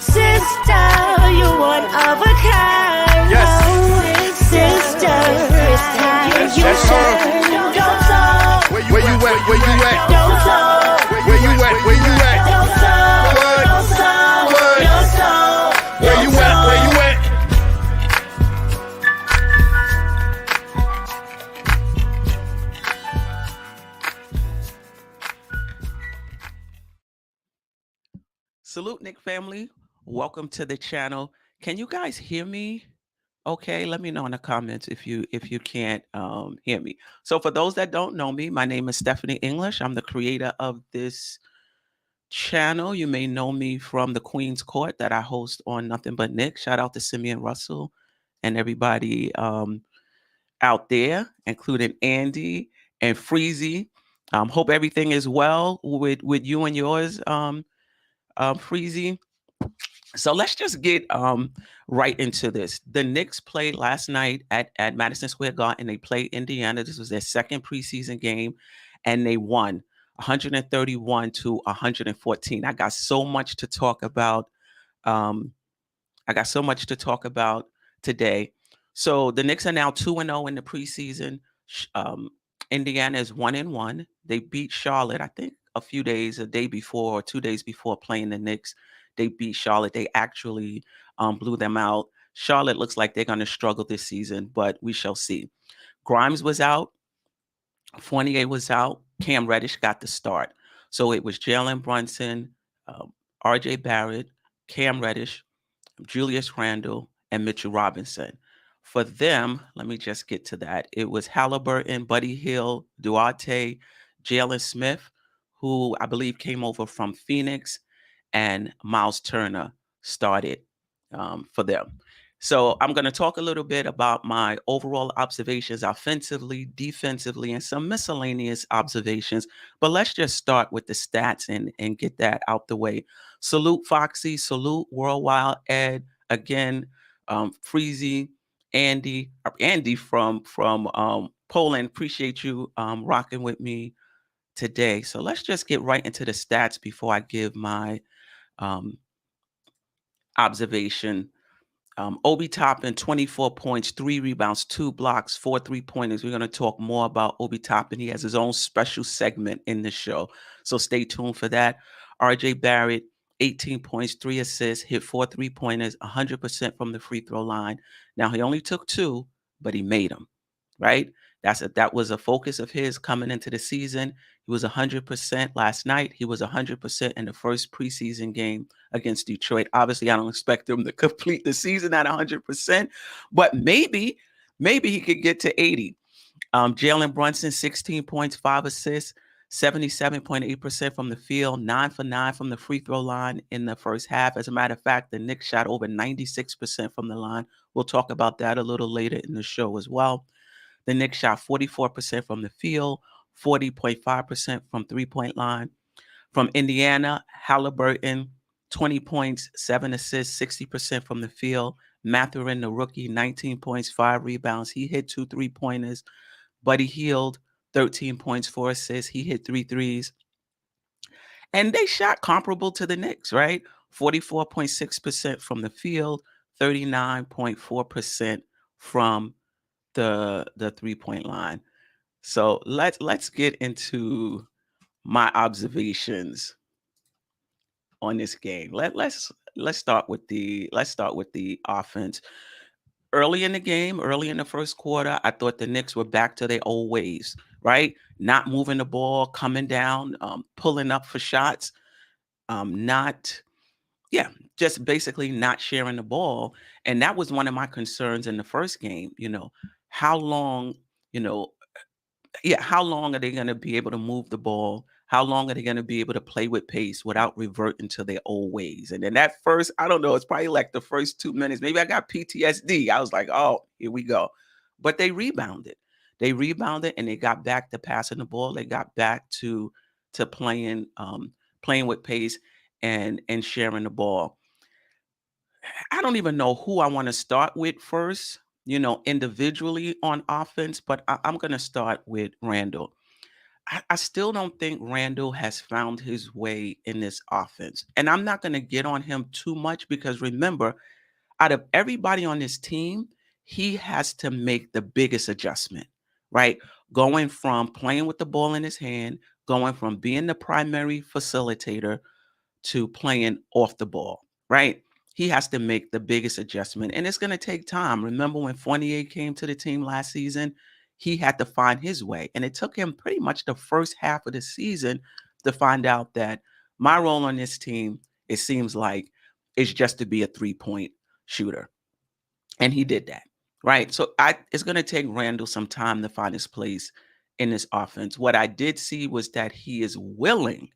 Sister, you one of a kind. Yes. Sister, it's time you Yes, turn. Don't talk. Where you at? Where you at? Don't talk. Where you at? Where you at? Don't talk. What? Don't talk. What? Don't talk. Where you at? Where you at? Salute, Nick family. Welcome to the channel. Can you guys hear me? Okay, let me know in the comments if you can't hear me. So for those that don't know me, my name is Stephanie English. I'm the creator of this channel. You may know me from the Queen's Court that I host on Nothing But Nick. Shout out to Simeon Russell and everybody out there, including Andy and Freezy. Hope everything is well with you and yours, Freezy. So let's just get right into this. The Knicks played last night at Madison Square Garden. They played Indiana. This was their second preseason game, and they won 131-114. I got so much to talk about. Today. So the Knicks are now 2-0 in the preseason. Indiana is 1-1. They beat Charlotte, I think, a day before or 2 days before playing the Knicks. They beat Charlotte. They actually blew them out. Charlotte looks like they're going to struggle this season, but we shall see. Grimes was out. Fournier was out. Cam Reddish got the start. So it was Jalen Brunson, R.J. Barrett, Cam Reddish, Julius Randle, and Mitchell Robinson. For them, let me just get to that. It was Halliburton, Buddy Hield, Duarte, Jalen Smith, who I believe came over from Phoenix, and Miles Turner started for them. So I'm going to talk a little bit about my overall observations offensively, defensively, and some miscellaneous observations. But let's just start with the stats and get that out the way. Salute Foxy, salute Worldwide Ed, again, Freezy, Andy from Poland. Appreciate you rocking with me today. So let's just get right into the stats before I give my observation. Obi Toppin, 24 points, 3 rebounds, 2 blocks, 4 3-pointers. We're going to talk more about Obi Toppin. He has his own special segment in the show, so stay tuned for that. R.J. Barrett, 18 points, 3 assists, hit 4 3-pointers, 100% from the free throw line. Now, he only took 2, but he made them, right? That was a focus of his coming into the season. He was 100% last night. He was 100% in the first preseason game against Detroit. Obviously, I don't expect him to complete the season at 100%, but maybe he could get to 80. Jalen Brunson, 16 points, 5 assists, 77.8% from the field, 9 for 9 from the free throw line in the first half. As a matter of fact, the Knicks shot over 96% from the line. We'll talk about that a little later in the show as well. The Knicks shot 44% from the field, 40.5% from three-point line. From Indiana, Halliburton, 20 points, 7 assists, 60% from the field. Mathurin, the rookie, 19 points, 5 rebounds. He hit 2 3-pointers. Buddy Hield, 13 points, 4 assists. He hit 3 threes. And they shot comparable to the Knicks, right? 44.6% from the field, 39.4% from the three-point line. So let's get into my observations on this game. Let's start with the offense. Early in the game, early in the first quarter, I thought the Knicks were back to their old ways, right? Not moving the ball, coming down, pulling up for shots, just basically not sharing the ball. And that was one of my concerns in the first game. How long are they going to be able to move the ball? How long are they going to be able to play with pace without reverting to their old ways? And then that first, I don't know, it's probably like the first 2 minutes. Maybe I got PTSD. I was like, oh, here we go. But they rebounded. And they got back to passing the ball. They got back to playing with pace and sharing the ball. I don't even know who I want to start with first, individually on offense, but I'm going to start with Randle. I still don't think Randle has found his way in this offense. And I'm not going to get on him too much because remember, out of everybody on this team, he has to make the biggest adjustment, right? Going from playing with the ball in his hand, going from being the primary facilitator to playing off the ball, right? He has to make the biggest adjustment, and it's going to take time. Remember when Fournier came to the team last season? He had to find his way, and it took him pretty much the first half of the season to find out that my role on this team, it seems like, is just to be a three-point shooter. And he did that, right? So it's going to take Randle some time to find his place in this offense. What I did see was that he is willing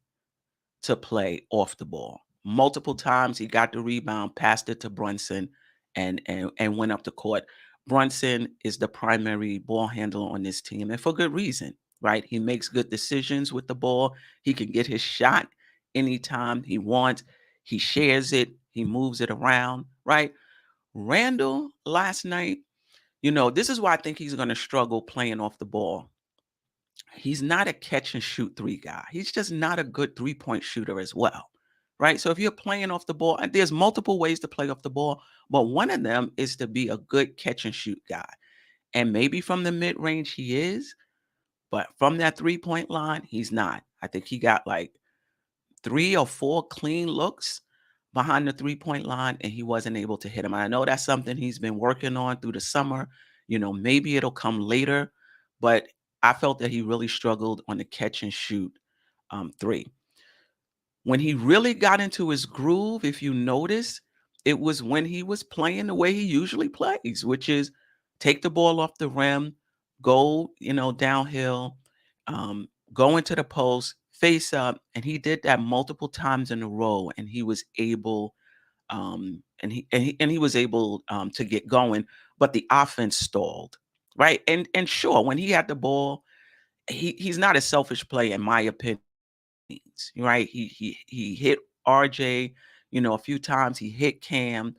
to play off the ball. Multiple times he got the rebound, passed it to Brunson, and went up the court. Brunson is the primary ball handler on this team, and for good reason, right? He makes good decisions with the ball. He can get his shot anytime he wants. He shares it. He moves it around, right? Randle last night, this is why I think he's going to struggle playing off the ball. He's not a catch and shoot three guy. He's just not a good 3-point shooter as well, right? So if you're playing off the ball, and there's multiple ways to play off the ball, but one of them is to be a good catch and shoot guy. And maybe from the mid range he is, but from that 3-point line, he's not. I think he got like 3 or 4 clean looks behind the 3-point line, and he wasn't able to hit him. And I know that's something he's been working on through the summer. Maybe it'll come later, but I felt that he really struggled on the catch and shoot three. When he really got into his groove, if you notice, it was when he was playing the way he usually plays, which is take the ball off the rim, go, downhill, go into the post, face up, and he did that multiple times in a row, and he was able, he was able to get going, but the offense stalled, right? And sure, when he had the ball, he's not a selfish player, in my opinion, right? He hit RJ, a few times. He hit Cam,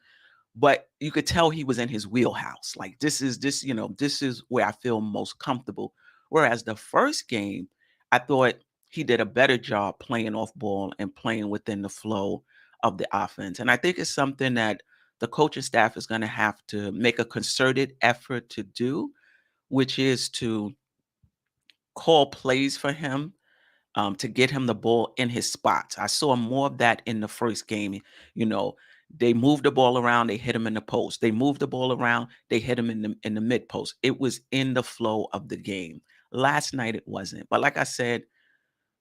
but you could tell he was in his wheelhouse. Like this is where I feel most comfortable. Whereas the first game, I thought he did a better job playing off ball and playing within the flow of the offense. And I think it's something that the coaching staff is going to have to make a concerted effort to do, which is to call plays for him, to get him the ball in his spots. I saw more of that in the first game. They moved the ball around, they hit him in the post. They moved the ball around, they hit him in the mid post. It was in the flow of the game. Last night it wasn't. But like I said,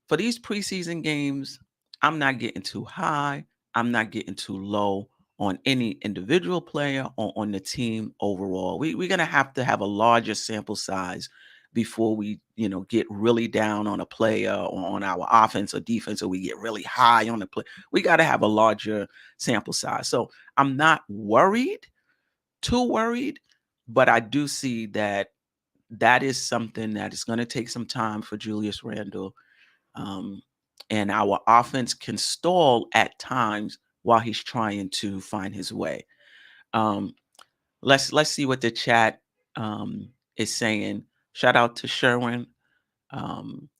for these preseason games, I'm not getting too high. I'm not getting too low on any individual player or on the team overall. We're going to have a larger sample size before we, get really down on a player or on our offense or defense, or we get really high on the play. We got to have a larger sample size. So I'm not too worried, but I do see that is something that is going to take some time for Julius Randle. And our offense can stall at times while he's trying to find his way. Let's see what the chat is saying. Shout out to Sherwin.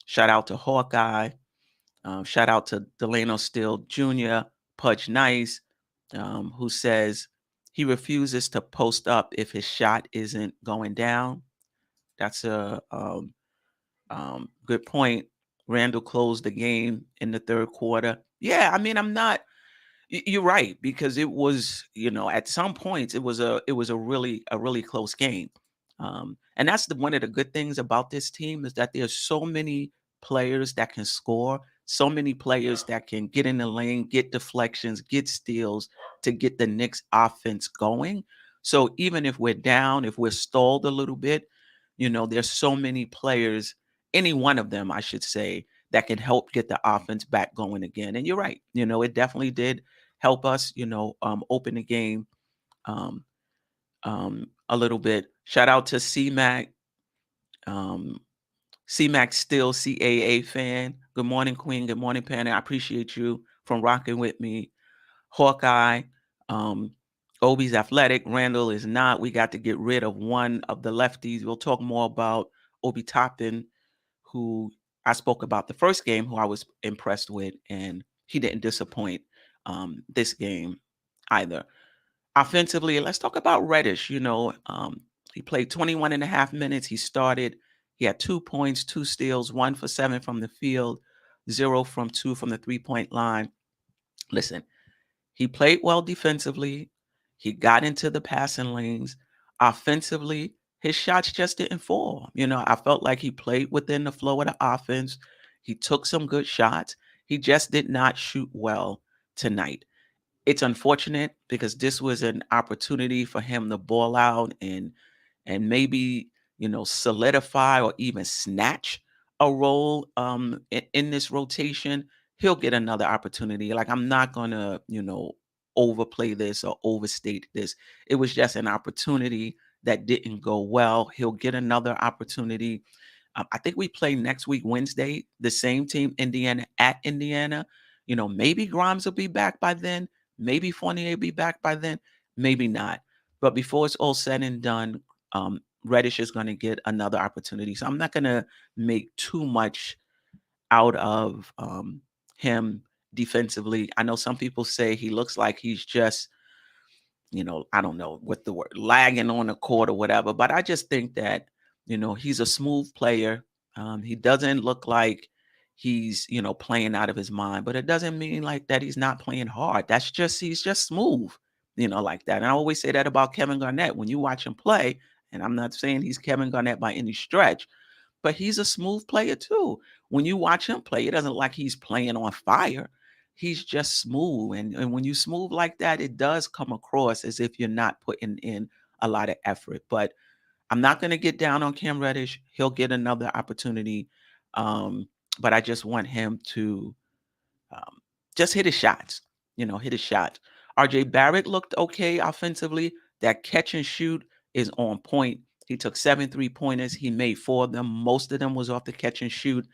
Shout out to Hawkeye. Shout out to Delano Steele Jr., Pudge Nice, who says he refuses to post up if his shot isn't going down. That's a good point. Randle closed the game in the third quarter. Yeah, I mean, you're right, because it was, at some points it was a really close game. And that's one of the good things about this team is that there's so many players that can score, so many players that can get in the lane, get deflections, get steals to get the Knicks offense going. So even if we're down, if we're stalled a little bit, there's so many players, any one of them, I should say, that can help get the offense back going again. And you're right. It definitely did help us, open the game a little bit. Shout out to C-Mac. C-Mac still CAA fan. Good morning, Queen. Good morning, Penny. I appreciate you from rocking with me. Hawkeye. Obi's athletic. Randle is not. We got to get rid of one of the lefties. We'll talk more about Obi Toppin, who I spoke about the first game, who I was impressed with, and he didn't disappoint this game either. Offensively, let's talk about Reddish. He played 21 and a half minutes. He started. He had 2 points, 2 steals, 1 for 7 from the field, 0 from 2 from the three-point line. Listen, he played well defensively. He got into the passing lanes. Offensively, his shots just didn't fall. I felt like he played within the flow of the offense. He took some good shots. He just did not shoot well tonight. It's unfortunate because this was an opportunity for him to ball out and maybe, solidify or even snatch a role in this rotation. He'll get another opportunity. Like, I'm not gonna, overplay this or overstate this. It was just an opportunity that didn't go well. He'll get another opportunity. I think we play next week, Wednesday, the same team, Indiana, at Indiana. Maybe Grimes will be back by then. Maybe Fournier will be back by then. Maybe not. But before it's all said and done, Reddish is going to get another opportunity. So I'm not going to make too much out of him defensively. I know some people say he looks like he's just, I don't know what the word, lagging on the court or whatever. But I just think that, he's a smooth player. He doesn't look like he's, playing out of his mind, but it doesn't mean like that he's not playing hard. He's just smooth, like that. And I always say that about Kevin Garnett. When you watch him play, and I'm not saying he's Kevin Garnett by any stretch, but he's a smooth player too. When you watch him play, it doesn't like he's playing on fire. He's just smooth. And when you smooth like that, it does come across as if you're not putting in a lot of effort. But I'm not going to get down on Cam Reddish. He'll get another opportunity. But I just want him to just hit his shots, hit his shots. RJ Barrett looked okay offensively. That catch and shoot is on point. He took 7 3-pointers. He made 4 of them. Most of them was off the catch and shoot.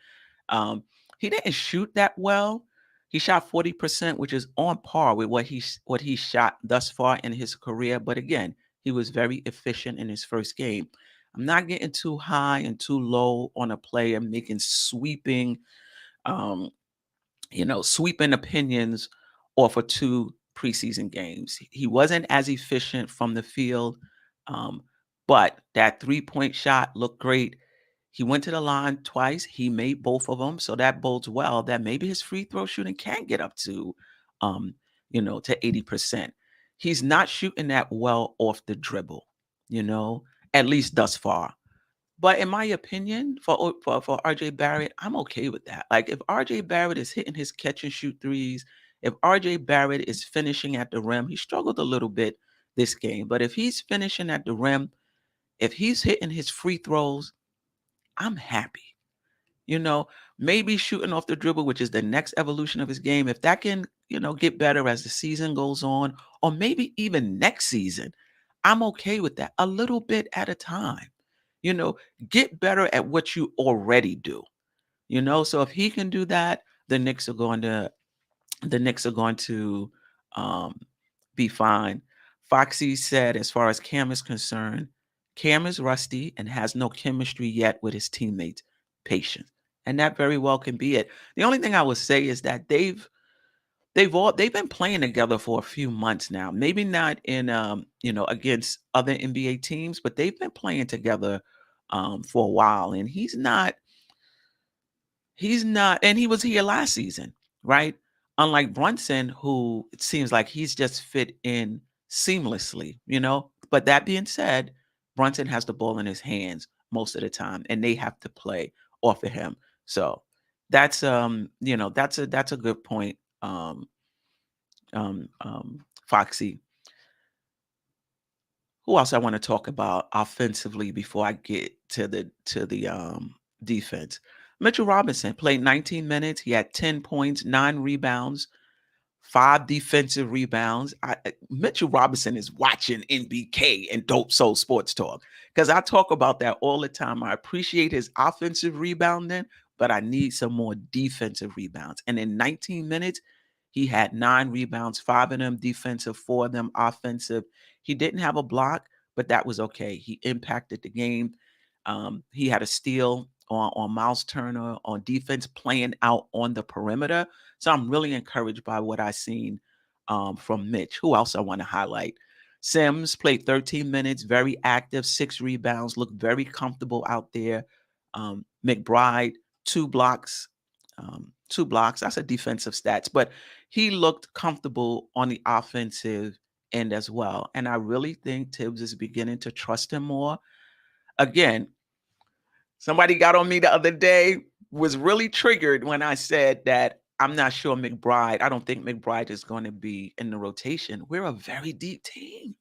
He didn't shoot that well. He shot 40%, which is on par with what he shot thus far in his career. But again, he was very efficient in his first game. I'm not getting too high and too low on a player making sweeping opinions off of 2 preseason games. He wasn't as efficient from the field, but that 3-point shot looked great. He went to the line twice. He made both of them, so that bodes well that maybe his free throw shooting can get up to, to 80%. He's not shooting that well off the dribble, at least thus far. But in my opinion, for RJ Barrett, I'm okay with that. Like, if RJ Barrett is hitting his catch and shoot threes, if RJ Barrett is finishing at the rim, he struggled a little bit this game. But if he's finishing at the rim, if he's hitting his free throws, I'm happy. Maybe shooting off the dribble, which is the next evolution of his game, if that can, get better as the season goes on, or maybe even next season, I'm okay with that, a little bit at a time. Get better at what you already do. So if he can do that, the Knicks are going to be fine. Foxy said, as far as Cam is concerned, Cam is rusty and has no chemistry yet with his teammates. Patience. And that very well can be it. The only thing I would say is that they've been playing together for a few months now. Maybe not in against other NBA teams, but they've been playing together for a while. And he's not, and he was here last season, right? Unlike Brunson, who it seems like he's just fit in seamlessly, But that being said, Brunson has the ball in his hands most of the time, and they have to play off of him. So that's that's a good point. Foxy. Who else I want to talk about offensively before I get to the defense? Mitchell Robinson played 19 minutes. He had 10 points, 9 rebounds, 5 defensive rebounds. Mitchell Robinson is watching NBK and Dope Soul Sports Talk, because I talk about that all the time. I appreciate his offensive rebounding, but I need some more defensive rebounds. And in 19 minutes, he had 9 rebounds, 5 of them defensive, 4 of them offensive. He didn't have a block, but that was okay. He impacted the game. He had a steal on Miles Turner on defense playing out on the perimeter. So I'm really encouraged by what I've seen from Mitch. Who else I want to highlight? Sims played 13 minutes, very active, 6 rebounds, looked very comfortable out there. McBride, 2 blocks. 2 blocks. That's a defensive stats, but he looked comfortable on the offensive end as well. And I really think Tibbs is beginning to trust him more. Again, somebody got on me the other day, was really triggered when I said that I'm not sure McBride. I don't think McBride is going to be in the rotation. We're a very deep team.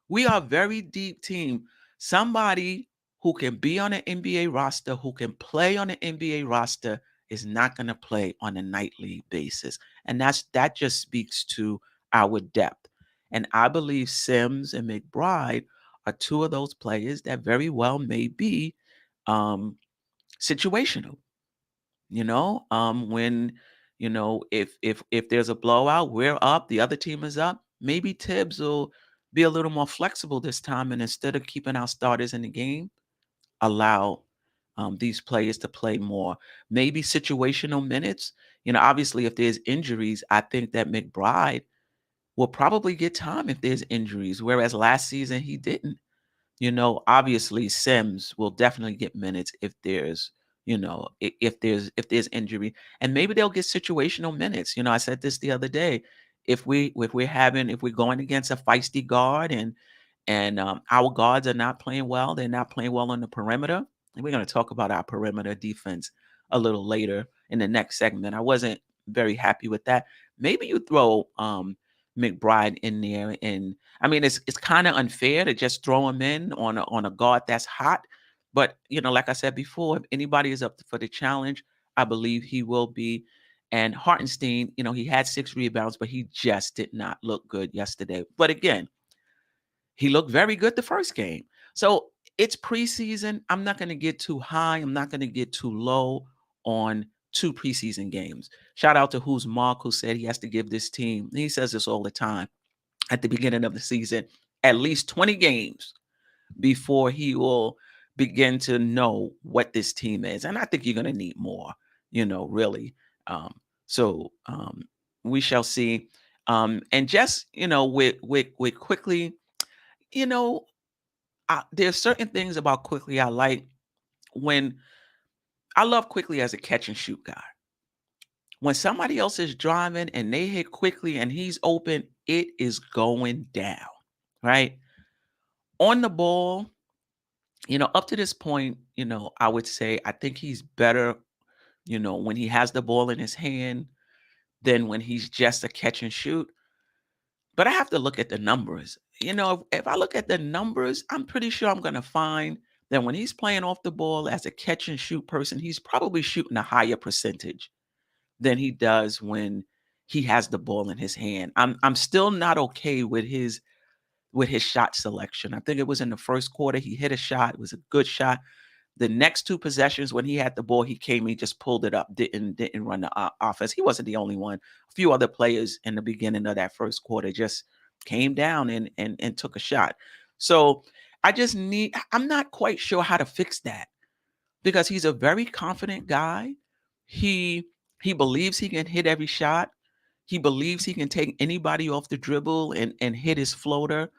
We are a very deep team. Somebody who can be on an NBA roster, who can play on an NBA roster, is not going to play on a nightly basis. And that just speaks to our depth. And I believe Sims and McBride are 2 of those players that very well may be situational. When if there's a blowout, we're up, the other team is up. Maybe Tibbs will be a little more flexible this time, and instead of keeping our starters in the game, allow these players to play more. Maybe situational minutes. Obviously, if there's injuries, I think that McBride will probably get time if there's injuries, whereas last season he didn't. Obviously Sims will definitely get minutes if there's, if there's injury, and maybe they'll get situational minutes. I said this the other day. If we're going against a feisty guard and our guards are not playing well, they're not playing well on the perimeter. And we're going to talk about our perimeter defense a little later in the next segment. I wasn't very happy with that. Maybe you throw McBride in there, and I mean it's kind of unfair to just throw him in on a guard that's hot. But like I said before, if anybody is up for the challenge, I believe he will be. And Hartenstein, he had 6 rebounds, but he just did not look good yesterday. But again, he looked very good the first game. So it's preseason. I'm not going to get too high. I'm not going to get too low on 2 preseason games. Shout out to Who's Mark, who said he has to give this team, he says this all the time, at the beginning of the season, at least 20 games before he will begin to know what this team is. And I think you're going to need more, really. So we shall see. And just, with quickly, there's certain things about Quickly I like. When I love Quickly as a catch and shoot guy. When somebody else is driving and they hit Quickly and he's open, it is going down, right? On the ball, up to this point, I would say I think he's better, when he has the ball in his hand than when he's just a catch and shoot. But I have to look at the numbers. If I look at the numbers, I'm pretty sure I'm going to find that when he's playing off the ball as a catch and shoot person, he's probably shooting a higher percentage than he does when he has the ball in his hand. I'm still not okay with his shot selection. I think it was in the first quarter he hit a shot. It was a good shot. The next 2 possessions when he had the ball, he just pulled it up, didn't run the offense. He wasn't the only one. A few other players in the beginning of that first quarter just came down and took a shot. So I'm not quite sure how to fix that, because he's a very confident guy. He believes he can hit every shot. He believes he can take anybody off the dribble and hit his floater.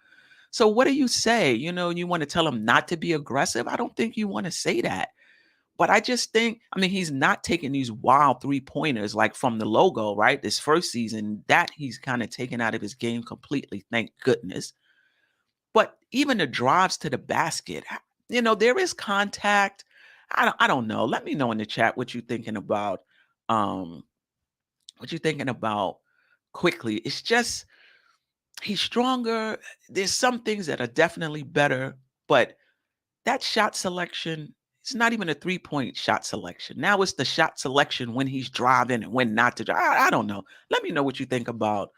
So what do you say? You want to tell him not to be aggressive? I don't think you want to say that. But I just think, he's not taking these wild 3-pointers like from the logo, right? This first season, that he's kind of taken out of his game completely, thank goodness. But even the drives to the basket, there is contact. I don't know. Let me know in the chat what you're thinking about. Quickly. It's just, he's stronger. There's some things that are definitely better, but that shot selection, it's not even a 3-point shot selection. Now it's the shot selection when he's driving and when not to drive. I don't know. Let me know what you think about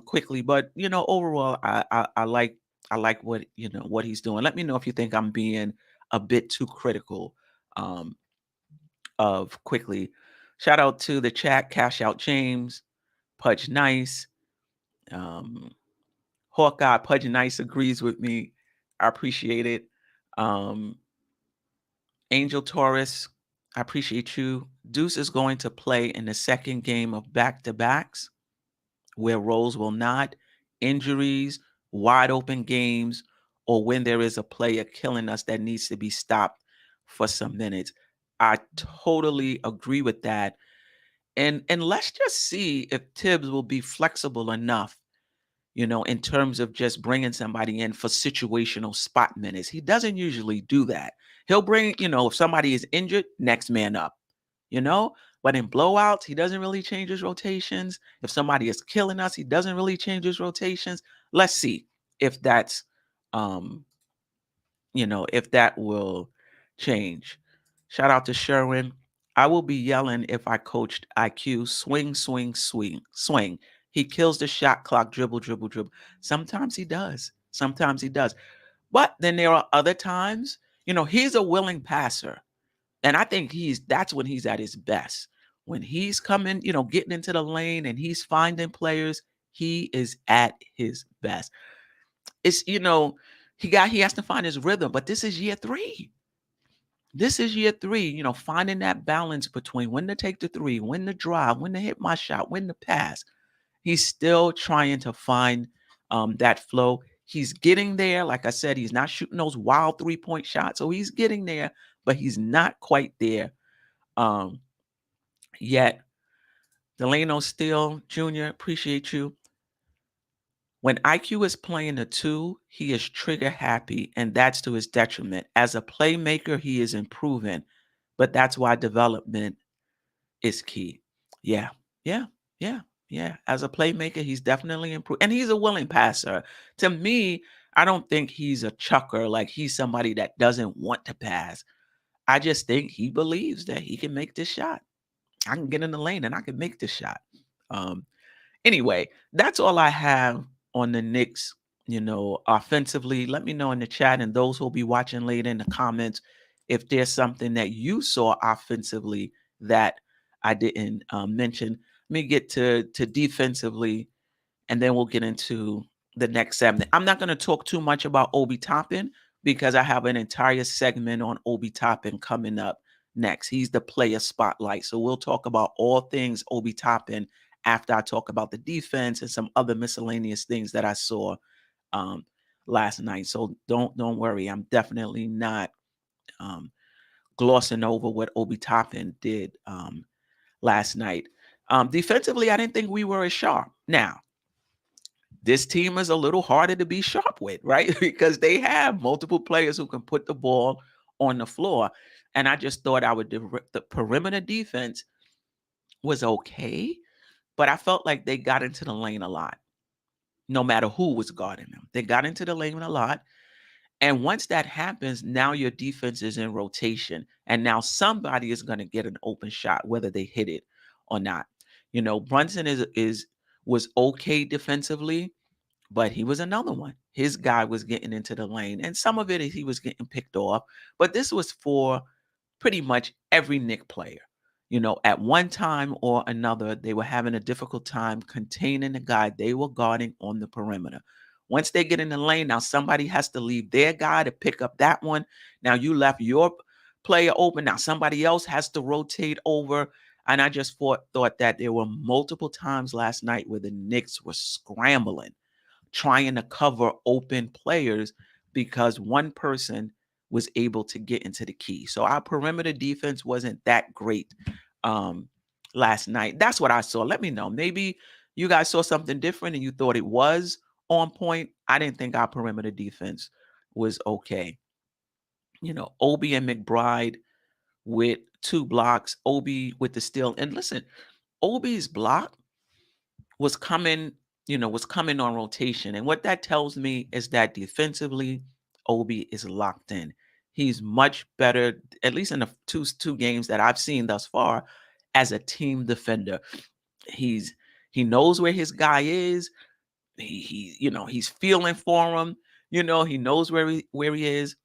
Quickly. But overall, I like what he's doing. Let me know if you think I'm being a bit too critical of Quickly. Shout out to the chat, Cash Out James, Pudge Nice. Hawkeye Pudge Nice agrees with me. I appreciate it. Angel Taurus, I appreciate you. Deuce is going to play in the second game of back-to-backs where roles will not, injuries, wide open games, or when there is a player killing us that needs to be stopped for some minutes. I totally agree with that. And let's just see if Tibbs will be flexible enough, in terms of just bringing somebody in for situational spot minutes. He doesn't usually do that. He'll bring, if somebody is injured, next man up, you know? But in blowouts, he doesn't really change his rotations. If somebody is killing us, he doesn't really change his rotations. Let's see if that's, if that will change. Shout out to Sherwin. I will be yelling if I coached IQ. Swing, swing, swing, swing. He kills the shot clock, dribble, dribble, dribble. Sometimes he does. Sometimes he does. But then there are other times, he's a willing passer. And I think that's when he's at his best. When he's coming, getting into the lane and he's finding players, he is at his best. It's, he has to find his rhythm, but this is year 3. This is year 3, finding that balance between when to take the 3, when to drive, when to hit my shot, when to pass. He's still trying to find that flow. He's getting there. Like I said, he's not shooting those wild 3-point shots. So he's getting there, but he's not quite there yet. Delano Steele Jr., appreciate you. When IQ is playing the 2, he is trigger happy, and that's to his detriment. As a playmaker, he is improving, but that's why development is key. Yeah. As a playmaker, he's definitely improved, and he's a willing passer. To me, I don't think he's a chucker, like he's somebody that doesn't want to pass. I just think he believes that he can make this shot. I can get in the lane and I can make this shot. Anyway, that's all I have on the Knicks, offensively. Let me know in the chat, and those who'll be watching later in the comments, if there's something that you saw offensively that I didn't mention. Let me get to defensively, and then we'll get into the next segment. I'm not going to talk too much about Obi Toppin because I have an entire segment on Obi Toppin coming up next. He's the player spotlight. So we'll talk about all things Obi Toppin after I talk about the defense and some other miscellaneous things that I saw last night. So don't worry. I'm definitely not glossing over what Obi Toppin did last night. Defensively, I didn't think we were as sharp. Now, this team is a little harder to be sharp with, right? Because they have multiple players who can put the ball on the floor. And I just thought the perimeter defense was okay, but I felt like they got into the lane a lot, no matter who was guarding them. They got into the lane a lot. And once that happens, now your defense is in rotation. And now somebody is going to get an open shot, whether they hit it or not. Brunson was okay defensively, but he was another one. His guy was getting into the lane. And some of it he was getting picked off. But this was for pretty much every Knicks player. At one time or another, they were having a difficult time containing the guy they were guarding on the perimeter. Once they get in the lane, now somebody has to leave their guy to pick up that one. Now you left your player open. Now somebody else has to rotate over. And I just thought that there were multiple times last night where the Knicks were scrambling, trying to cover open players because one person was able to get into the key. So our perimeter defense wasn't that great last night. That's what I saw. Let me know. Maybe you guys saw something different and you thought it was on point. I didn't think our perimeter defense was okay. Obi and McBride with 2 blocks, Obi with the steal. And listen, Obi's block was coming on rotation. And what that tells me is that defensively, Obi is locked in. He's much better, at least in the two games that I've seen thus far, as a team defender. He knows where his guy is. He's feeling for him. He knows where he is.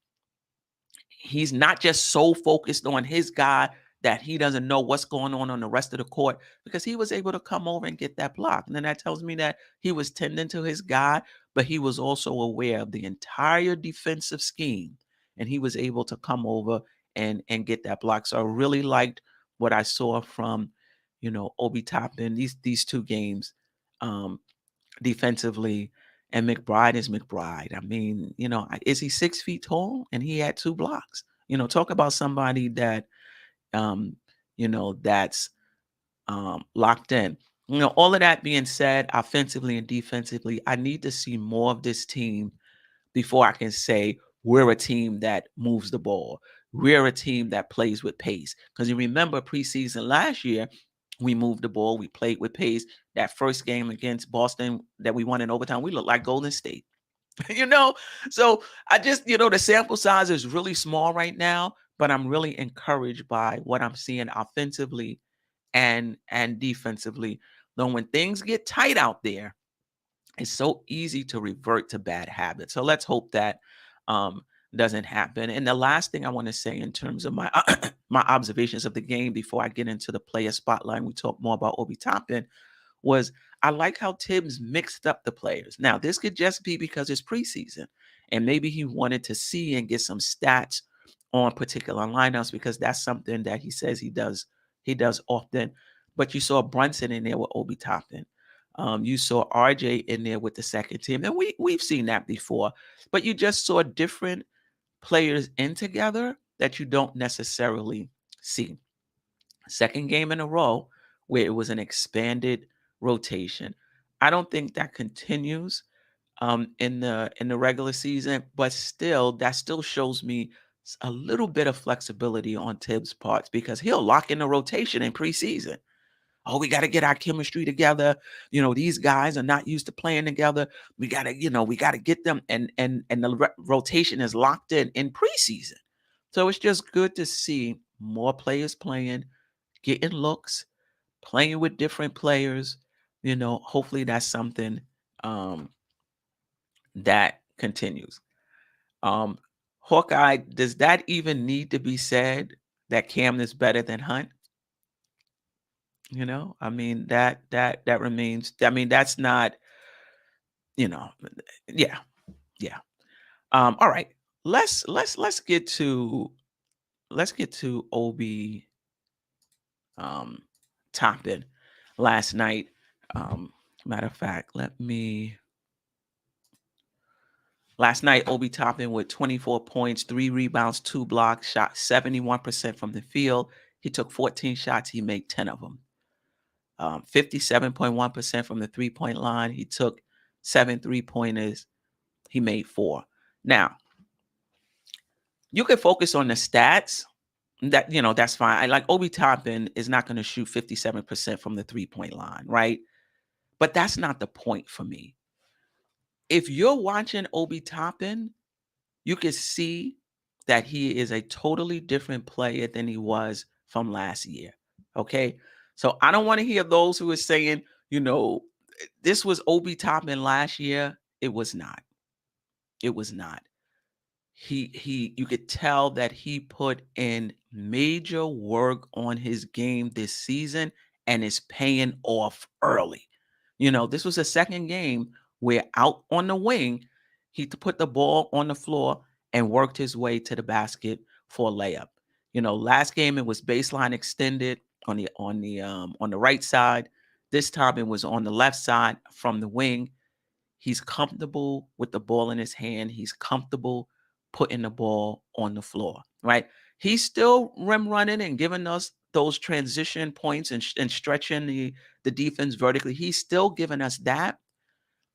He's not just so focused on his guy that he doesn't know what's going on the rest of the court, because he was able to come over and get that block. And then that tells me that he was tending to his guy, but he was also aware of the entire defensive scheme. And he was able to come over and get that block. So I really liked what I saw from, Obi Toppin these two games, defensively. And McBride is McBride. I mean, is he 6 feet tall? And he had 2 blocks. Talk about somebody that, that's locked in. All of that being said, offensively and defensively, I need to see more of this team before I can say we're a team that moves the ball. We're a team that plays with pace. Because you remember preseason last year, we moved the ball, we played with pace. That first game against Boston that we won in overtime, we looked like Golden State. So I just, the sample size is really small right now, but I'm really encouraged by what I'm seeing offensively and defensively. Though when things get tight out there, it's so easy to revert to bad habits. So let's hope that doesn't happen. And the last thing I want to say in terms of my my observations of the game before I get into the player spotlight, and we talk more about Obi Toppin, was I like how Tibbs mixed up the players. Now, this could just be because it's preseason, and maybe he wanted to see and get some stats on particular lineups because that's something that he says he does often. But you saw Brunson in there with Obi Toppin. You saw RJ in there with the second team, and we've seen that before. But you just saw different players in together that you don't necessarily see. Second game in a row where it was an expanded rotation. I don't think that continues in the regular season, but still, that still shows me a little bit of flexibility on Tibbs' parts because he'll lock in the rotation in preseason. Oh, we got to get our chemistry together. These guys are not used to playing together. We got to get them, and the rotation is locked in preseason. So it's just good to see more players playing, getting looks, playing with different players. Hopefully that's something that continues. Hawkeye, does that even need to be said that Cam is better than Hunt? I mean, that remains. I mean, that's not, yeah. All right. Let's get to Obi Toppin last night. Matter of fact, last night, Obi Toppin with 24 points, 3 rebounds, 2 blocks, shot 71% from the field. He took 14 shots. He made 10 of them. 57.1% from the 3-point line. He took 7 3-pointers. He made 4. Now, you can focus on the stats. That's fine. Like Obi Toppin is not going to shoot 57% from the 3-point line, right? But that's not the point for me. If you're watching Obi Toppin, you can see that he is a totally different player than he was from last year. Okay. So I don't want to hear those who are saying, this was Obi Toppin last year. It was not. It was not. You could tell that he put in major work on his game this season and is paying off early. This was a second game where out on the wing, he put the ball on the floor and worked his way to the basket for a layup. Last game it was baseline extended on the right side. This time it was on the left side from the wing. He's comfortable with the ball in his hand. He's comfortable putting the ball on the floor, right? He's still rim running and giving us those transition points and stretching the defense vertically. He's still giving us that,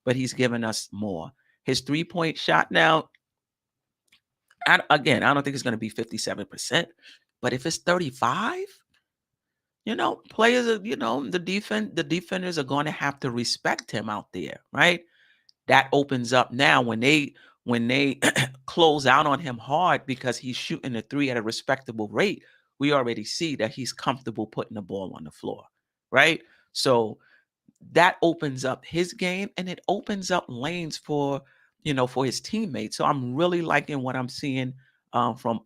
but he's giving us more. His 3-point shot now, I don't think it's going to be 57%, but if it's 35, players are, the defenders are going to have to respect him out there, right? That opens up now when they close out on him hard because he's shooting the 3 at a respectable rate. We already see that he's comfortable putting the ball on the floor, right? So that opens up his game and it opens up lanes for his teammates. So I'm really liking what I'm seeing from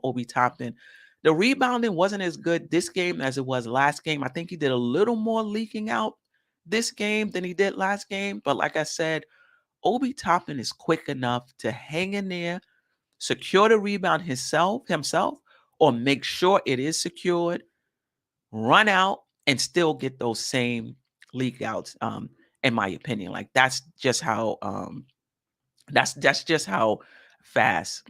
Obi Toppin. The rebounding wasn't as good this game as it was last game. I think he did a little more leaking out this game than he did last game. But like I said, Obi Toppin is quick enough to hang in there, secure the rebound himself, or make sure it is secured, run out, and still get those same leak outs. In my opinion, like that's just how that's just how fast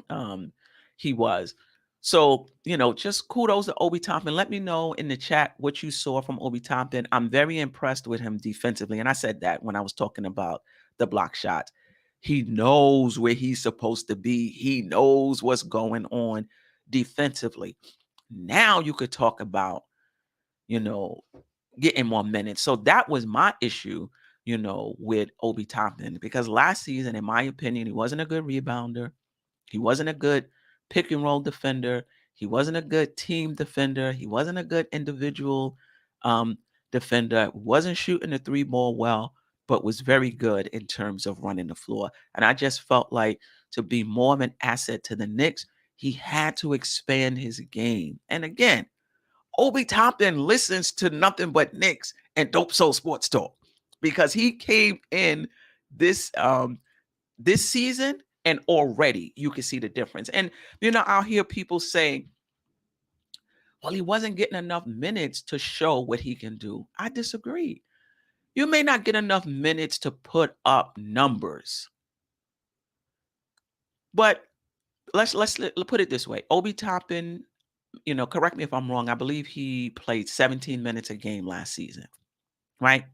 he was. So, just kudos to Obi Toppin. Let me know in the chat what you saw from Obi Toppin. I'm very impressed with him defensively. And I said that when I was talking about the block shots. He knows where he's supposed to be. He knows what's going on defensively. Now you could talk about, getting more minutes. So that was my issue, with Obi Toppin, because last season, in my opinion, he wasn't a good rebounder. He wasn't a good pick and roll defender. He wasn't a good team defender. He wasn't a good individual defender. Wasn't shooting the three ball well, but was very good in terms of running the floor. And I just felt like to be more of an asset to the Knicks, he had to expand his game. And again, Obi Toppin listens to nothing but Knicks and Dope Soul Sports Talk, because he came in this this season and already you can see the difference. And I'll hear people say, well, he wasn't getting enough minutes to show what he can do. I disagree. You may not get enough minutes to put up numbers, but let's put it this way. Obi Toppin, correct me if I'm wrong, I believe he played 17 minutes a game last season, right?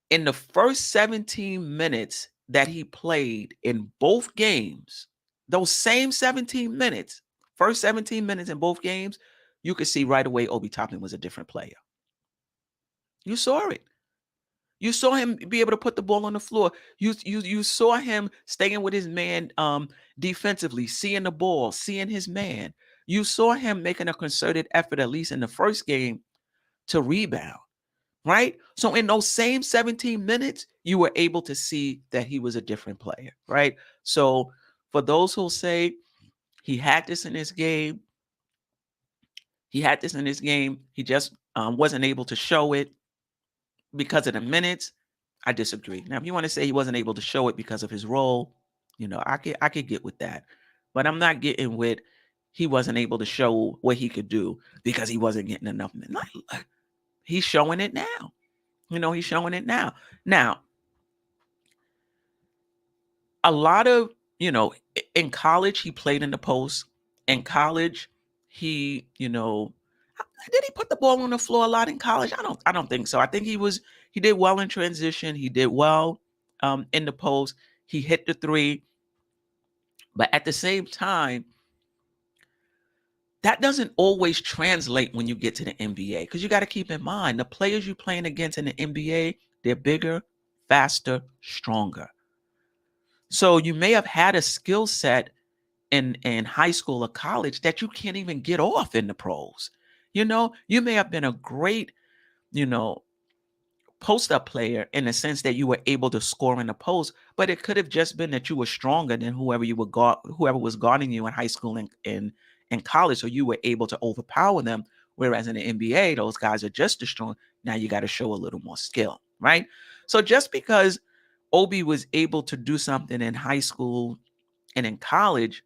In the first 17 minutes that he played in both games, those same 17 minutes, first 17 minutes in both games, you could see right away Obi Toppin was a different player. You saw it. You saw him be able to put the ball on the floor. You saw him staying with his man defensively, seeing the ball, seeing his man. You saw him making a concerted effort, at least in the first game, to rebound, right? So in those same 17 minutes, you were able to see that he was a different player, right? So for those who say he had this in his game, he just wasn't able to show it because of the minutes, I disagree. Now, if you want to say he wasn't able to show it because of his role, I could get with that. But I'm not getting with he wasn't able to show what he could do because he wasn't getting enough minutes. He's showing it now. He's showing it now. Now, a lot of, in college, he played in the post. In college, he, did he put the ball on the floor a lot in college? I don't think so. I think he did well in transition. He did well in the post. He hit the three. But at the same time, that doesn't always translate when you get to the NBA, because you got to keep in mind the players you're playing against in the NBA, they're bigger, faster, stronger. So you may have had a skill set in high school or college that you can't even get off in the pros. You may have been a great, post-up player in the sense that you were able to score in the post, but it could have just been that you were stronger than whoever was guarding you in high school and in college, so you were able to overpower them. Whereas in the NBA, those guys are just as strong. Now you got to show a little more skill, right? So just because Obi was able to do something in high school and in college,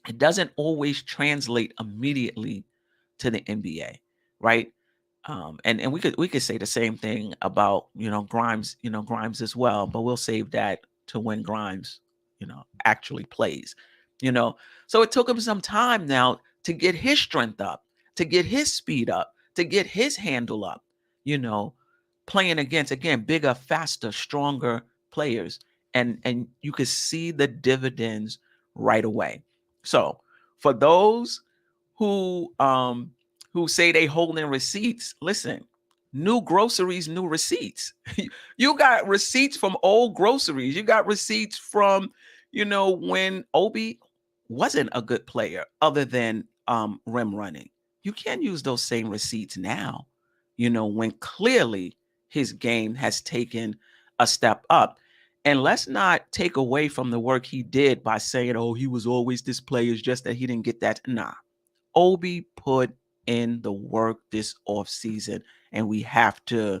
it doesn't always translate immediately to the NBA, right? And we could say the same thing about Grimes as well, but we'll save that to when Grimes actually plays. So it took him some time now to get his strength up, to get his speed up, to get his handle up. Playing against, again, bigger, faster, stronger players, and you could see the dividends right away. So for those who say they holding receipts, listen, new groceries, new receipts. You got receipts from old groceries. You got receipts from, when Obi wasn't a good player other than rim running. You can't use those same receipts now, when clearly his game has taken a step up. And let's not take away from the work he did by saying, oh, he was always this player, it's just that he didn't get that. Nah. Obi put in the work this offseason, and we have to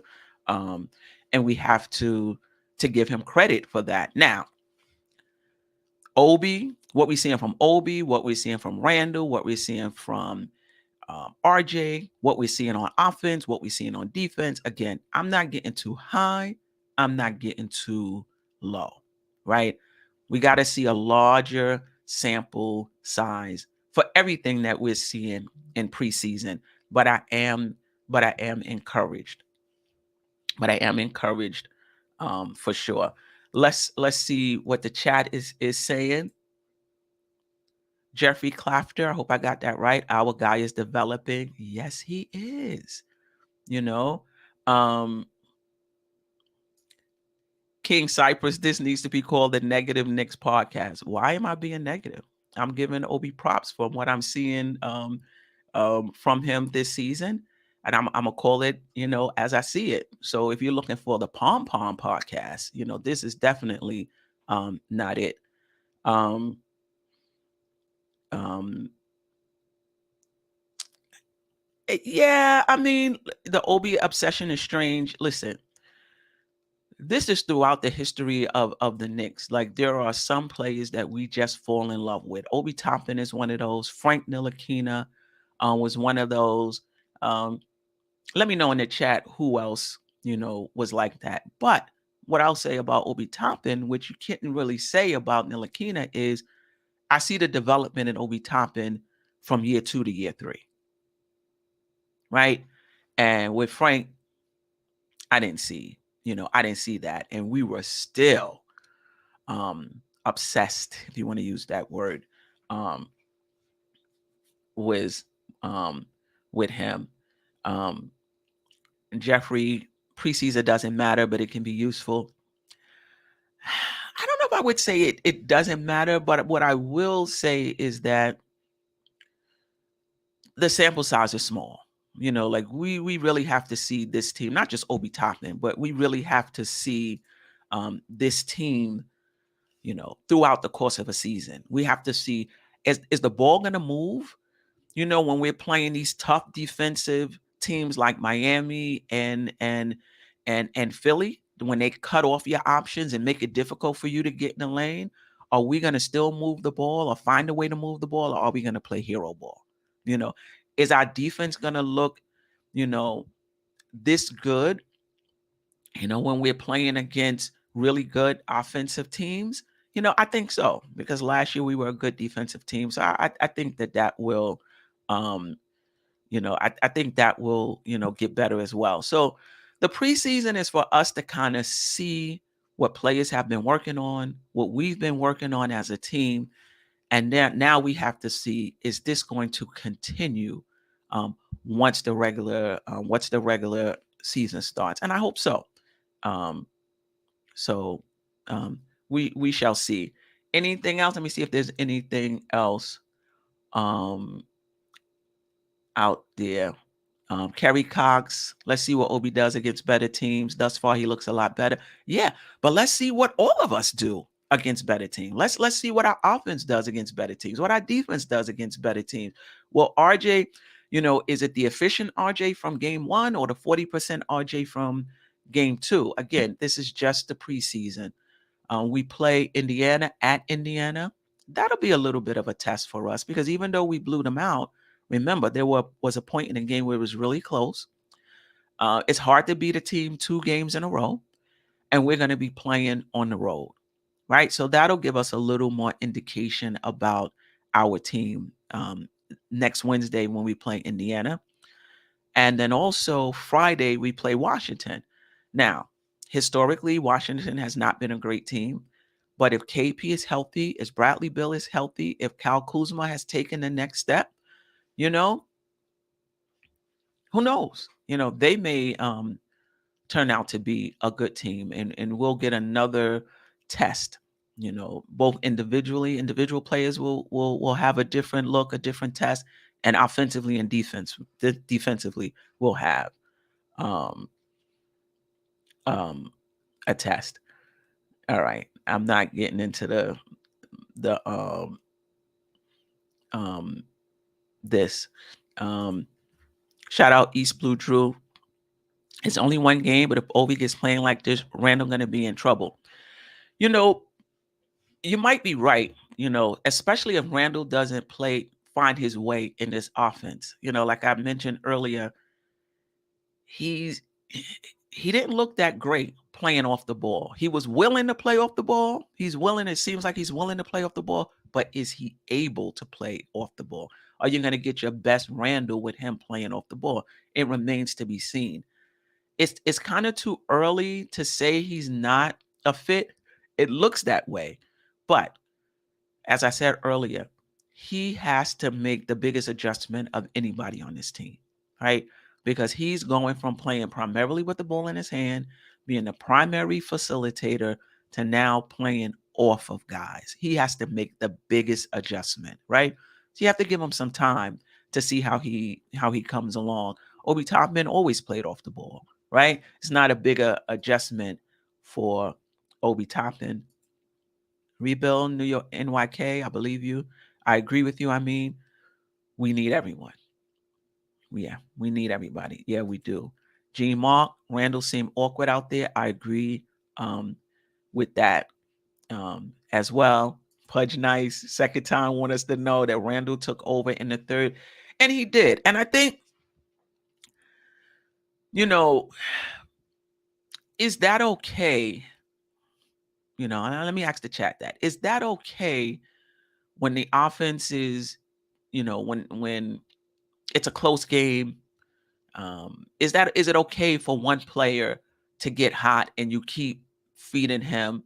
give him credit for that. Now, Obi, what we're seeing from Obi, what we're seeing from Randle, what we're seeing from RJ, what we're seeing on offense, what we're seeing on defense. Again, I'm not getting too high. I'm not getting too low, right? We got to see a larger sample size for everything that we're seeing in preseason. But I am encouraged. But I am encouraged for sure. Let's see what the chat is saying. Jeffrey Clafter, I hope I got that right. Our guy is developing. Yes, he is. You know, King Cypress, this needs to be called the Negative Knicks podcast. Why am I being negative? I'm giving Obi props from what I'm seeing from him this season. And I'm gonna call it, as I see it. So if you're looking for the Pom Pom podcast, this is definitely not it. Yeah, I mean, the Obi obsession is strange. Listen, this is throughout the history of the Knicks. Like, there are some players that we just fall in love with. Obi Toppin is one of those. Frank Ntilikina was one of those. Let me know in the chat who else, was like that. But what I'll say about Obi Toppin, which you can't really say about Ntilikina, is I see the development in Obi Toppin from year 2 to year 3. Right? And with Frank, I didn't see that. And we were still obsessed, if you want to use that word, with him. Jeffrey, preseason doesn't matter, but it can be useful. I don't know if I would say it doesn't matter, but what I will say is that the sample size is small. Like we really have to see this team, not just Obi Toppin, but we really have to see this team, throughout the course of a season. We have to see, is the ball going to move? When we're playing these tough defensive teams like Miami and Philly, when they cut off your options and make it difficult for you to get in the lane, are we going to still move the ball or find a way to move the ball, or are we going to play hero ball? Is our defense going to look, this good, when we're playing against really good offensive teams? I think so, because last year we were a good defensive team. So I think that will, I think that will, get better as well. So the preseason is for us to kind of see what players have been working on, what we've been working on as a team. And then now we have to see, is this going to continue once the regular season starts? And I hope so. We shall see. Anything else? Let me see if there's anything else out there. Kerry Cox, let's see what Obi does against better teams. Thus far, he looks a lot better. Yeah, but let's see what all of us do against better teams. Let's see what our offense does against better teams, what our defense does against better teams. Well, RJ, is it the efficient RJ from game 1 or the 40% RJ from game 2? Again, this is just the preseason. We play Indiana at Indiana. That'll be a little bit of a test for us, because even though we blew them out, remember, there was a point in the game where it was really close. It's hard to beat a team 2 games in a row, and we're going to be playing on the road, right? So that'll give us a little more indication about our team next Wednesday when we play Indiana. And then also Friday, we play Washington. Now, historically, Washington has not been a great team. But if KP is healthy, if Bradley Beal is healthy, if Kyle Kuzma has taken the next step, who knows? They may turn out to be a good team, and we'll get another test. Both individual players will have a different look, a different test, and offensively and defensively we'll have a test. All right, I'm not getting into this. Shout out East Blue Drew. It's only one game, but if Obi gets playing like this, Randle going to be in trouble. You might be right, especially if Randle doesn't find his way in this offense. Like I mentioned earlier, he didn't look that great playing off the ball. He was willing to play off the ball. It seems like he's willing to play off the ball, but is he able to play off the ball? Are you going to get your best Randle with him playing off the ball? It remains to be seen. It's kind of too early to say he's not a fit. It looks that way. But as I said earlier, he has to make the biggest adjustment of anybody on this team, right? Because he's going from playing primarily with the ball in his hand, being the primary facilitator, to now playing off of guys. He has to make the biggest adjustment, right? So you have to give him some time to see how he comes along. Obi Toppin always played off the ball, right? It's not a bigger adjustment for Obi Toppin. Rebuild New York NYK, I believe you. I agree with you. I mean, we need everyone. Yeah, we need everybody. Yeah, we do. G Mark, Randle seemed awkward out there. I agree with that as well. Pudge Nice, second time, want us to know that Randle took over in the third. And he did. And I think, is that okay? Let me ask the chat that. Is that okay when the offense is, when it's a close game? Is it okay for one player to get hot and you keep feeding him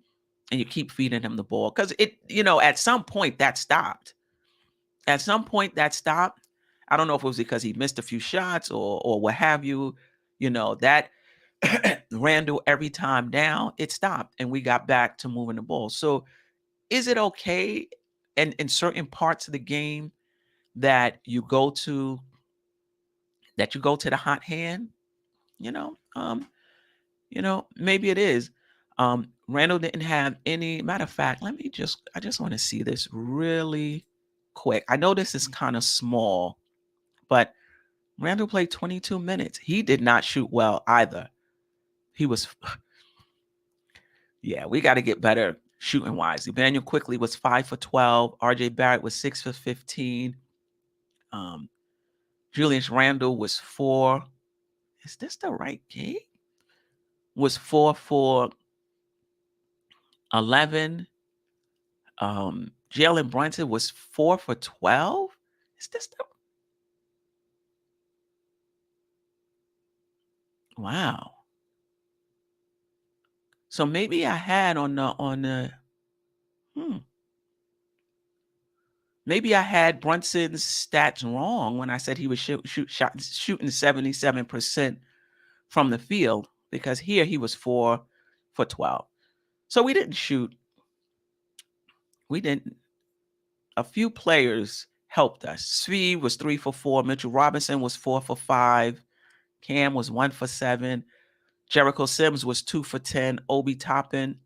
the ball? Because at some point that stopped. I don't know if it was because he missed a few shots or what have you. That Randle, every time down, it stopped and we got back to moving the ball. So is it okay in certain parts of the game that you go to the hot hand? Maybe it is. Randle didn't have any. Matter of fact, I just want to see this really quick. I know this is kind of small, but Randle played 22 minutes. He did not shoot well either. He was, yeah, we got to get better shooting wise. Emmanuel Quickly was 5 for 12. RJ Barrett was 6 for 15. Julius Randle was 4. Is this the right game? Was 4 for 11. Jalen Brunson was 4 for 12. Is this the... Wow. So maybe I had maybe I had Brunson's stats wrong when I said he was shooting 77% from the field, because here he was 4 for 12. So we didn't shoot. We didn't. A few players helped us. Svi was 3 for 4. Mitchell Robinson was 4 for 5. Cam was 1 for 7. Jericho Sims was 2 for 10. Obi Toppin,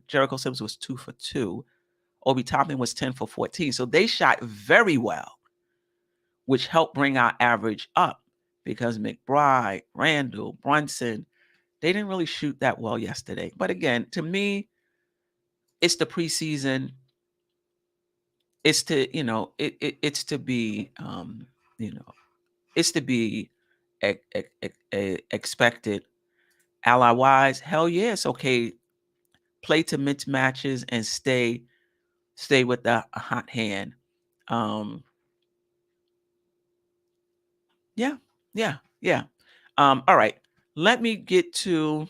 Jericho Sims was 2 for 2. Obi Toppin was 10 for 14. So they shot very well, which helped bring our average up, because McBride, Randle, Brunson, they didn't really shoot that well yesterday. But again, to me, it's the preseason. It's to, it's to be, it's to be expected. Ally wise, hell yeah, it's okay. Play to mismatches and stay with the hot hand. Yeah. All right. Let me get to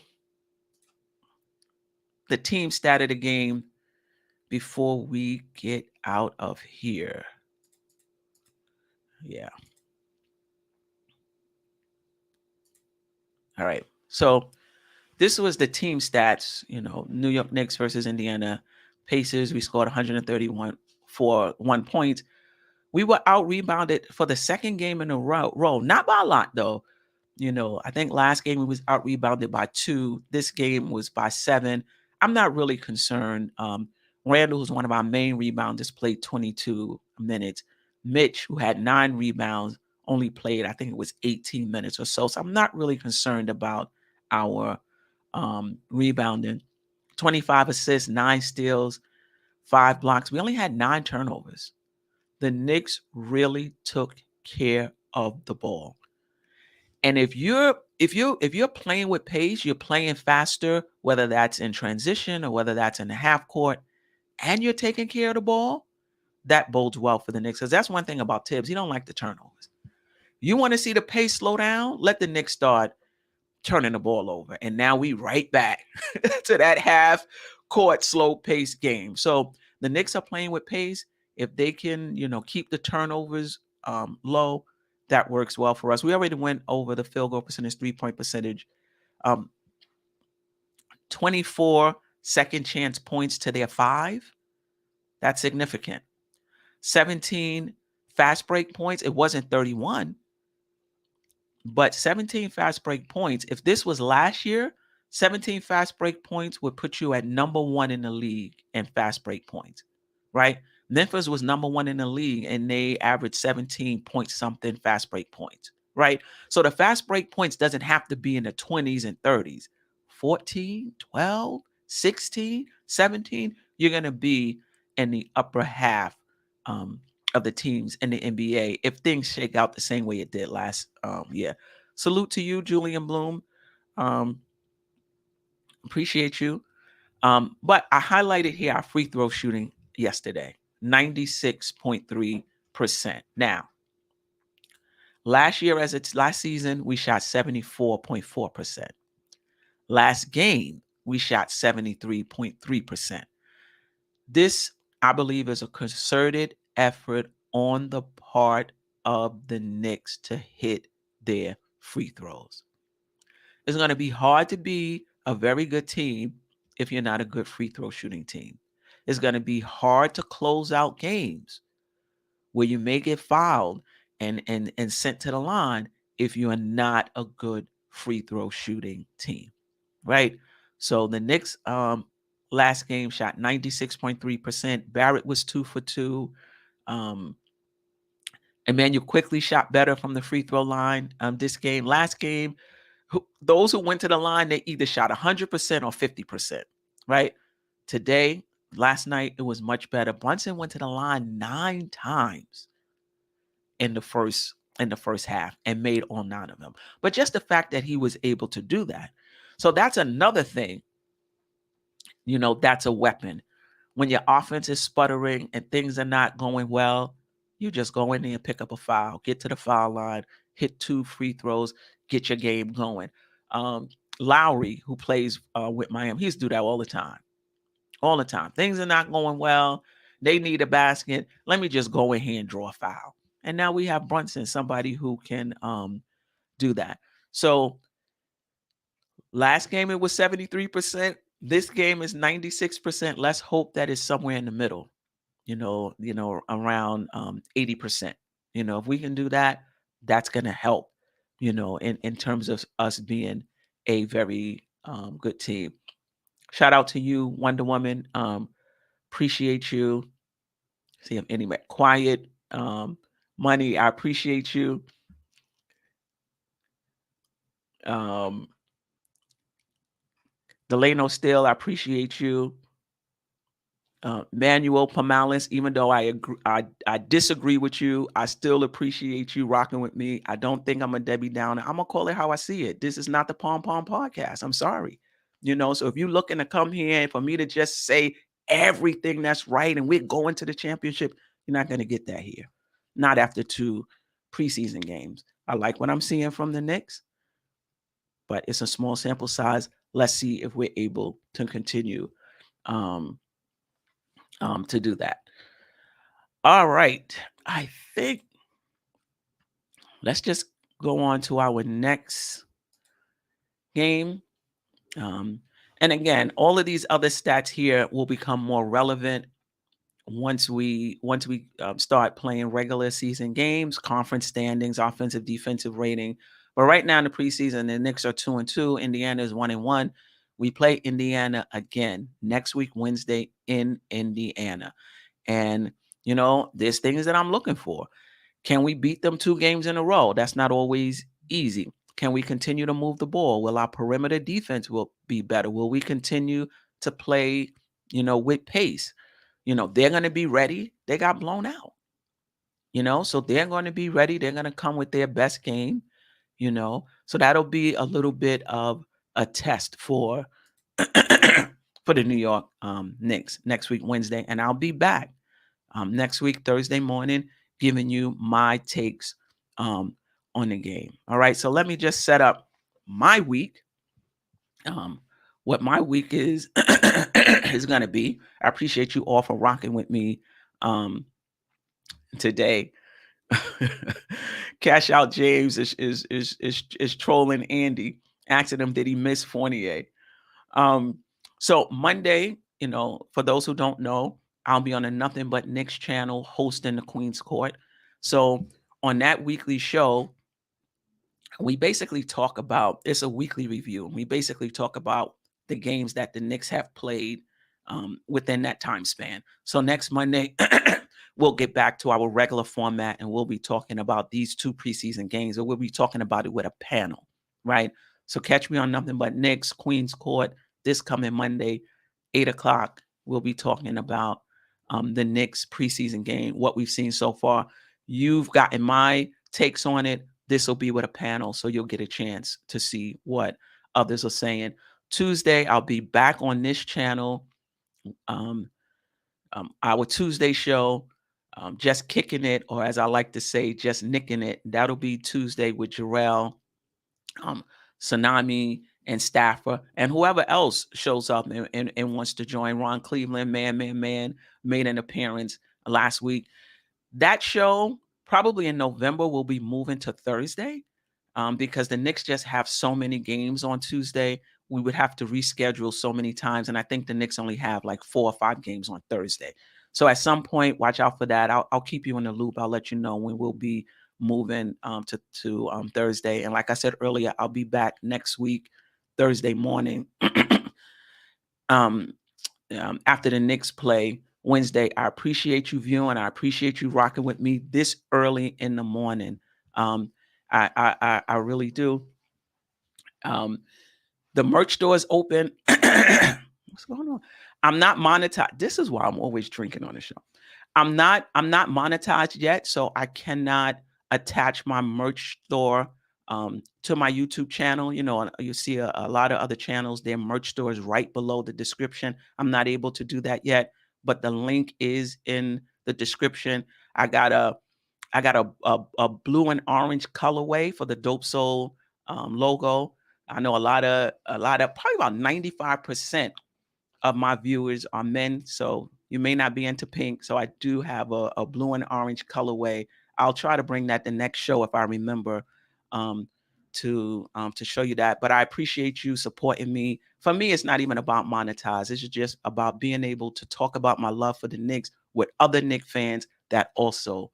the team stat of the game before we get out of here. Yeah. All right. So this was the team stats, New York Knicks versus Indiana Pacers. We scored 131 for 1 point. We were out rebounded for the second game in a row. Not by a lot, though. I think last game we was out rebounded by 2. This game was by 7. I'm not really concerned. Randle, who's one of our main rebounders, played 22 minutes. Mitch, who had 9 rebounds, only played, I think it was 18 minutes or so. So I'm not really concerned about our rebounding. 25 assists, 9 steals, 5 blocks. We only had 9 turnovers. The Knicks really took care of the ball. And if you're playing with pace, you're playing faster, whether that's in transition or whether that's in the half court, and you're taking care of the ball, that bodes well for the Knicks. Because that's one thing about Tibbs. He don't like the turnovers. You want to see the pace slow down? Let the Knicks start turning the ball over. And now we right back to that half court slow pace game. So the Knicks are playing with pace. If they can, keep the turnovers low, that works well for us. We already went over the field goal percentage, 3-point percentage. 24 second chance points to their 5. That's significant. 17 fast break points. It wasn't 31. But 17 fast break points, if this was last year, 17 fast break points would put you at number 1 in the league in fast break points, right? Memphis was number 1 in the league, and they averaged 17 point something fast break points, right? So the fast break points doesn't have to be in the 20s and 30s. 14, 12, 16, 17, you're going to be in the upper half of the teams in the NBA if things shake out the same way it did last year. Salute to you, Julian Bloom. Appreciate you. But I highlighted here our free throw shooting yesterday, 96.3%. Now, last season, we shot 74.4%. Last game, we shot 73.3%. This, I believe, is a concerted effort on the part of the Knicks to hit their free throws. It's going to be hard to be a very good team if you're not a good free throw shooting team. It's going to be hard to close out games where you may get fouled and sent to the line if you are not a good free throw shooting team, right? So the Knicks last game shot 96.3%. Barrett was 2 for 2. Emmanuel quickly shot better from the free throw line this game. Last game, those who went to the line, they either shot 100% or 50%, right? Today, last night, it was much better. Brunson went to the line 9 times in the first half and made all 9 of them. But just the fact that he was able to do that. So that's another thing. That's a weapon. When your offense is sputtering and things are not going well, you just go in there and pick up a foul, get to the foul line, hit 2 free throws, get your game going. Lowry, who plays with Miami, he's do that all the time. All the time. Things are not going well. They need a basket. Let me just go in here and draw a foul. And now we have Brunson, somebody who can do that. So last game, it was 73%. This game is 96%. Let's hope that it's somewhere in the middle, around 80%. If we can do that, that's going to help, in terms of us being a very good team. Shout out to you, Wonder Woman. Appreciate you. See if any quiet money. I appreciate you. Delano Still, I appreciate you. Manuel Panelist, even though I disagree with you, I still appreciate you rocking with me. I don't think I'm a Debbie Downer. I'm gonna call it how I see it. This is not the Pom Pom Podcast. I'm sorry. So if you're looking to come here and for me to just say everything that's right and we're going to the championship, you're not gonna get that here. Not after 2 preseason games. I like what I'm seeing from the Knicks, but it's a small sample size. Let's see if we're able to continue to do that. All right. I think let's just go on to our next game. And again, all of these other stats here will become more relevant once we start playing regular season games, conference standings, offensive, defensive rating. But right now in the preseason, the Knicks are 2-2. Indiana is 1-1. We play Indiana again next week, Wednesday in Indiana. And, there's things that I'm looking for. Can we beat them 2 games in a row? That's not always easy. Can we continue to move the ball? Will our perimeter defense will be better? Will we continue to play, with pace? they're going to be ready. They got blown out, so they're going to be ready. They're going to come with their best game, so that'll be a little bit of a test for for the New York Knicks next week, Wednesday. And I'll be back next week, Thursday morning, giving you my takes on the game. All right. So let me just set up my week. What my week is is going to be. I appreciate you all for rocking with me today. Cash Out James is trolling Andy, asking him did he miss Fournier. So Monday, for those who don't know, I'll be on a Nothing But Knicks channel hosting the Queen's Court. So on that weekly show, we basically talk about, it's a weekly review. We basically talk about the games that the Knicks have played within that time span. So next Monday, we'll get back to our regular format and we'll be talking about these 2 preseason games, or we'll be talking about it with a panel, right? So catch me on Nothing But Knicks, Queen's Court, this coming Monday, 8 o'clock. We'll be talking about the Knicks preseason game, what we've seen so far. You've gotten my takes on it. This will be with a panel, so you'll get a chance to see what others are saying. Tuesday, I'll be back on this channel. Our Tuesday show, Just Kicking It, or as I like to say, Just Nicking It. That'll be Tuesday with Jarrell, TSUNAMI, and Staffer, and whoever else shows up and wants to join. Ron Cleveland, man, made an appearance last week. That show, probably in November, will be moving to Thursday because the Knicks just have so many games on Tuesday. We would have to reschedule so many times, and I think the Knicks only have like 4 or 5 games on Thursday. So at some point, watch out for that. I'll keep you in the loop. I'll let you know when we'll be moving to Thursday. And like I said earlier, I'll be back next week, Thursday morning, after the Knicks play Wednesday. I appreciate you viewing. I appreciate you rocking with me this early in the morning. I really do. The merch store is open. What's going on? I'm not monetized. This is why I'm always drinking on the show. I'm not monetized yet, so I cannot attach my merch store to my YouTube channel. You see a lot of other channels, their merch store is right below the description. I'm not able to do that yet, but the link is in the description. I got a blue and orange colorway for the Dope Soul logo. I know a lot of probably about 95% of my viewers are men, so you may not be into pink. So I do have a blue and orange colorway. I'll try to bring that the next show if I remember to show you that. But I appreciate you supporting me. For me, it's not even about monetize. It's just about being able to talk about my love for the Knicks with other Knicks fans that also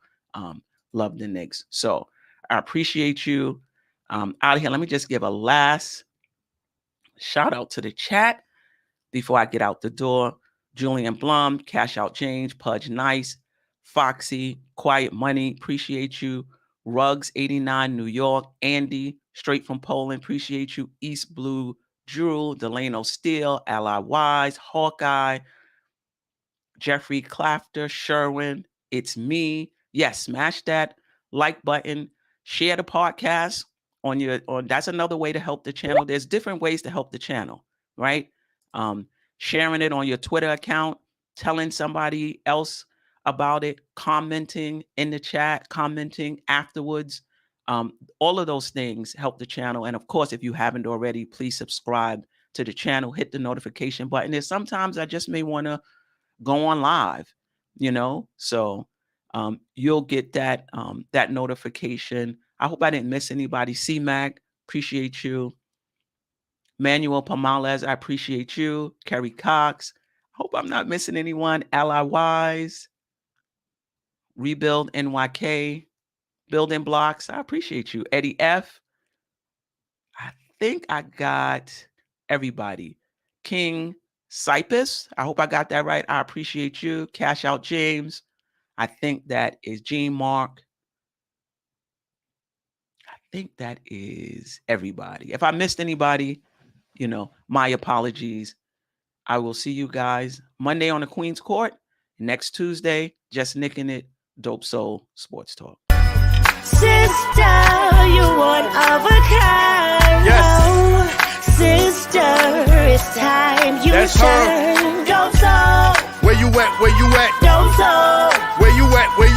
love the Knicks. So I appreciate you. Out of here, let me just give a last shout out to the chat before I get out the door. Julian Blum, Cash Out James, Pudge Nice, Foxy, Quiet Money, appreciate you. Ruggs 89, New York, Andy, straight from Poland, appreciate you. East Blue, Drew, Delano Steele, Ally Wise, Hawkeye, Jeffrey Clafter, Sherwin, it's me. Yes, smash that like button, share the podcast on that's another way to help the channel. There's different ways to help the channel, right? Sharing it on your Twitter account, telling somebody else about it, commenting in the chat, commenting afterwards. All of those things help the channel. And of course, if you haven't already, please subscribe to the channel, hit the notification button. There's sometimes I just may want to go on live, so you'll get that notification. I hope I didn't miss anybody. C-Mac, appreciate you. Manuel Pomales, I appreciate you. Kerry Cox, hope I'm not missing anyone. Ally Wise, Rebuild NYK, Building Blocks, I appreciate you. Eddie F, I think I got everybody. King Cypus, I hope I got that right. I appreciate you. Cash Out James, I think that is Gene Mark. I think that is everybody. If I missed anybody, my apologies. I will see you guys Monday on the Queen's Court. Next Tuesday, just nicking it. Dope Soul Sports Talk. Sister, you one of a kind. Yes. Oh, sister, it's time you That's shine. Dope Soul. Where you at? Where you at? Dope Soul. Where you at? Where